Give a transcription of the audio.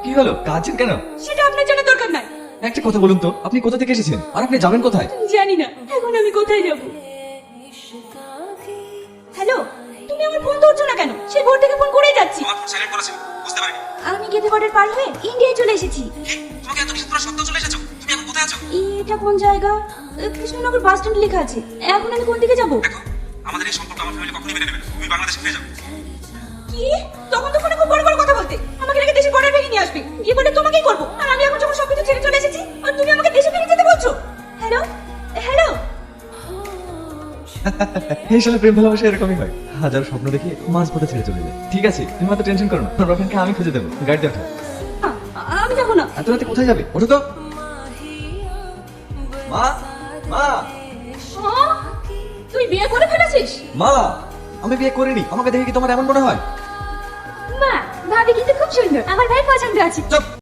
কি হলো, কাঁদছেন কেন? সেটা আপনার জানার দরকার নাই। একটা কথা বলুন তো, আপনি কোথা থেকে এসেছেন আর আপনি যাবেন কোথায়? জানি না এখন আমি কোথায় যাব। হ্যালো, তুমি আমার ফোন ধরছো না কেন? সেই ভোর থেকে ফোন করেই যাচ্ছি। আমার ফোন সাইলেন্ট করা ছিল, বুঝতে পারিনি। আমি গেদে বর্ডার পার হয়ে ইন্ডিয়ায় চলে এসেছি। কি? তোমাকে এত কিছু তোরা সত্ত্বেও চলে এসেছো? তুমি এখন কোথায় আছো? এটা কোন জায়গা? কৃষ্ণনগর বাস স্ট্যান্ড লেখা আছে। এখন আমি কোন দিকে যাব? দেখো, আমাদের এই সম্পর্ক আমার ফ্যামিলি কখনোই মেনে নেবে না। তুমি বাংলাদেশে ফিরে যাও। কি? তখন তো ফোনে খুব বড় বড় কথা বলতে, আমাকে রেখে দেশে বর্ডার ভেঙে নিয়ে আসবে। কি বলে তোমাকেই করবো। আর আমি এখন যখন সবকিছু ছেড়ে চলে এসেছি আর তুমি আমাকে দেশে ফিরে যেতে বলছো। হ্যালো হ্যালো, এই সালে প্রেম ভালোবাসা এরকমই হয়, হাজার স্বপ্ন দেখে মাঝ পথে ছেড়ে চলে যায়। ঠিক আছে, তুমি অত টেনশন করো না, রফিনকে আমি খুঁজে দেবো। গাড়িতে ওঠো। আমি যাবো না। এত রাতে কোথায় যাবে? ওঠো তো। মা, মা, তুই বিয়ে করে ফেলেছিস? মা, আমি বিয়ে করিনি। আমাকে দেখে কি তোমার এমন মনে হয়? মা, ভাবি কিন্তু খুব সুন্দর, আমার ভাই পছন্দ আছে। চুপ।